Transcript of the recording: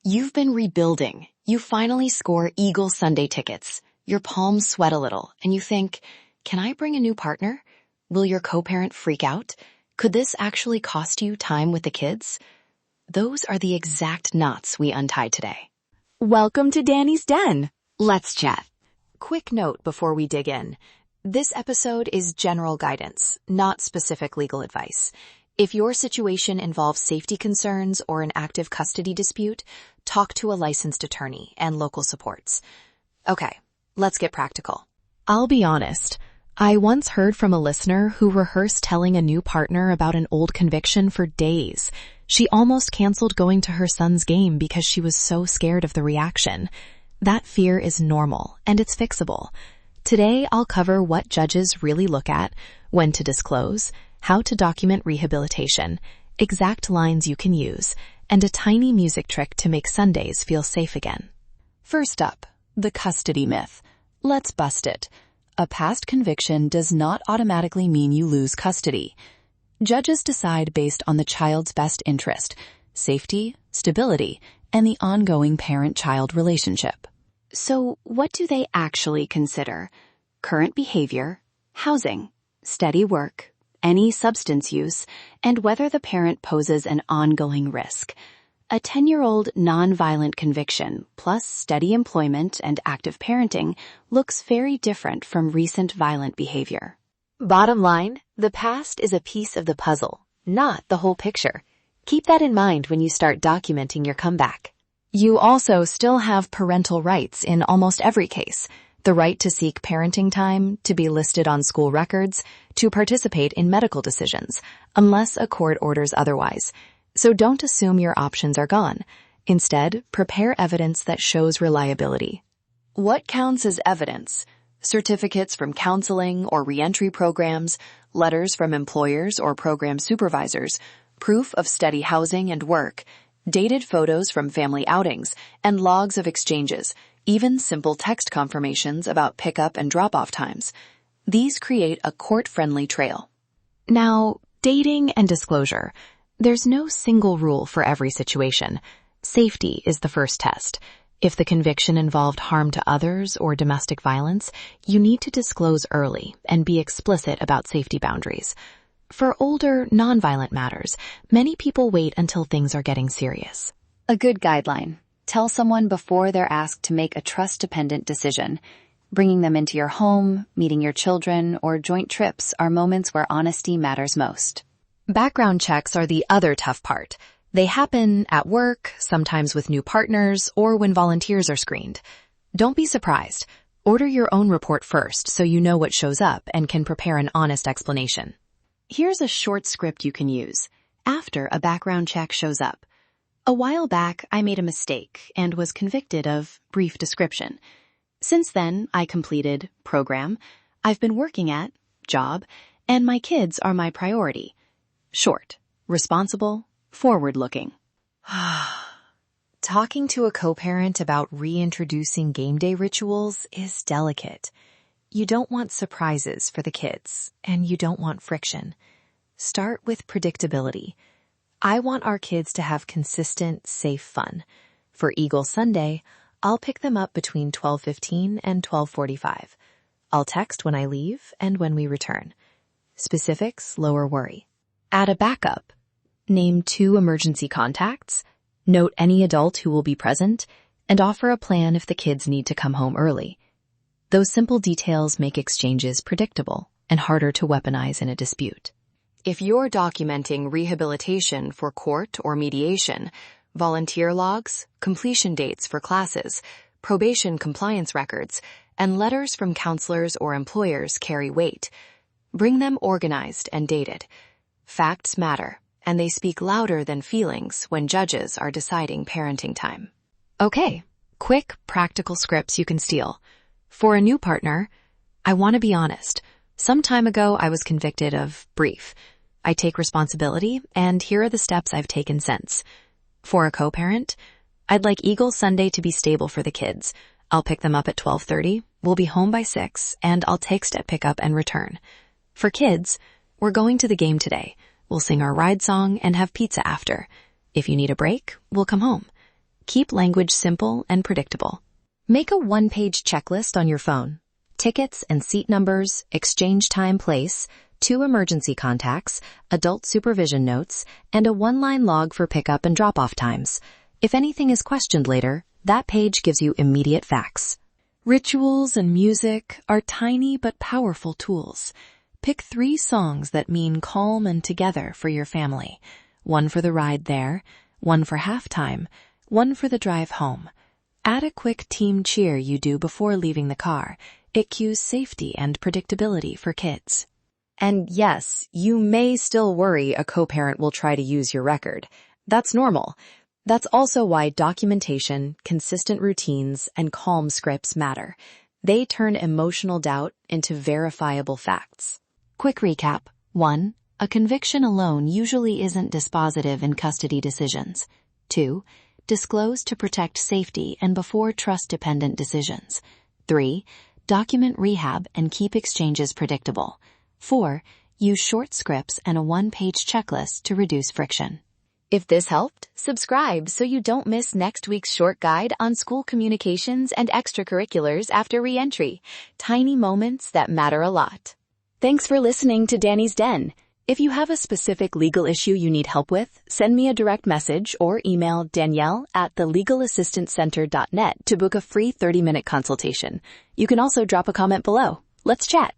You've been rebuilding. You finally score Eagle Sunday tickets. Your palms sweat a little, and you think, can I bring a new partner? Will your co-parent freak out? Could this actually cost you time with the kids? Those are the exact knots we untie today. Welcome to Danni's Den. Let's chat. Quick note before we dig in. This episode is general guidance, not specific legal advice. If your situation involves safety concerns or an active custody dispute, talk to a licensed attorney and local supports. Okay, let's get practical. I'll be honest. I once heard from a listener who rehearsed telling a new partner about an old conviction for days. She almost canceled going to her son's game because she was so scared of the reaction. That fear is normal, and it's fixable. Today, I'll cover what judges really look at, when to disclose, how to document rehabilitation, exact lines you can use, and a tiny music trick to make Sundays feel safe again. First up, the custody myth. Let's bust it. A past conviction does not automatically mean you lose custody. Judges decide based on the child's best interest, safety, stability, and the ongoing parent-child relationship. So what do they actually consider? Current behavior, housing, steady work, any substance use, and whether the parent poses an ongoing risk. A 10-year-old nonviolent conviction plus steady employment and active parenting looks very different from recent violent behavior. Bottom line, the past is a piece of the puzzle, not the whole picture. Keep that in mind when you start documenting your comeback. You also still have parental rights in almost every case. The right to seek parenting time, to be listed on school records, to participate in medical decisions, unless a court orders otherwise. So don't assume your options are gone. Instead, prepare evidence that shows reliability. What counts as evidence? Certificates from counseling or reentry programs, letters from employers or program supervisors, proof of steady housing and work, dated photos from family outings, and logs of exchanges, even simple text confirmations about pickup and drop-off times. These create a court-friendly trail. Now, dating and disclosure. There's no single rule for every situation. Safety is the first test. If the conviction involved harm to others or domestic violence, you need to disclose early and be explicit about safety boundaries. For older, nonviolent matters, many people wait until things are getting serious. A good guideline. Tell someone before they're asked to make a trust-dependent decision. Bringing them into your home, meeting your children, or joint trips are moments where honesty matters most. Background checks are the other tough part. They happen at work, sometimes with new partners, or when volunteers are screened. Don't be surprised. Order your own report first so you know what shows up and can prepare an honest explanation. Here's a short script you can use after a background check shows up. A while back, I made a mistake and was convicted of brief description. Since then, I completed program, I've been working at job, and my kids are my priority. Short, responsible, forward-looking. Talking to a co-parent about reintroducing game day rituals is delicate. You don't want surprises for the kids, and you don't want friction. Start with predictability. I want our kids to have consistent, safe fun. For Eagle Sunday, I'll pick them up between 12:15 and 12:45. I'll text when I leave and when we return. Specifics lower worry. Add a backup. Name 2 emergency contacts, note any adult who will be present, and offer a plan if the kids need to come home early. Those simple details make exchanges predictable and harder to weaponize in a dispute. If you're documenting rehabilitation for court or mediation, volunteer logs, completion dates for classes, probation compliance records, and letters from counselors or employers carry weight. Bring them organized and dated. Facts matter, and they speak louder than feelings when judges are deciding parenting time. Okay, quick, practical scripts you can steal. For a new partner, I want to be honest. Some time ago, I was convicted of brief. I take responsibility, and here are the steps I've taken since. For a co-parent, I'd like Eagle Sunday to be stable for the kids. I'll pick them up at 12:30, we'll be home by 6, and I'll text at pickup and return. For kids, we're going to the game today. We'll sing our ride song and have pizza after. If you need a break, we'll come home. Keep language simple and predictable. Make a one-page checklist on your phone. Tickets and seat numbers, exchange time place, 2 emergency contacts, adult supervision notes, and a 1-line log for pickup and drop-off times. If anything is questioned later, that page gives you immediate facts. Rituals and music are tiny but powerful tools. Pick 3 songs that mean calm and together for your family. 1 for the ride there, 1 for halftime, 1 for the drive home. Add a quick team cheer you do before leaving the car. It cues safety and predictability for kids. And yes, you may still worry a co-parent will try to use your record. That's normal. That's also why documentation, consistent routines, and calm scripts matter. They turn emotional doubt into verifiable facts. Quick recap. 1. A conviction alone usually isn't dispositive in custody decisions. 2. Disclose to protect safety and before trust-dependent decisions. 3. Document rehab and keep exchanges predictable. 4. Use short scripts and a 1-page checklist to reduce friction. If this helped, subscribe so you don't miss next week's short guide on school communications and extracurriculars after re-entry. Tiny moments that matter a lot. Thanks for listening to Danny's Den. If you have a specific legal issue you need help with, send me a direct message or email Danielle@thelegalassistantcenter.net to book a free 30-minute consultation. You can also drop a comment below. Let's chat.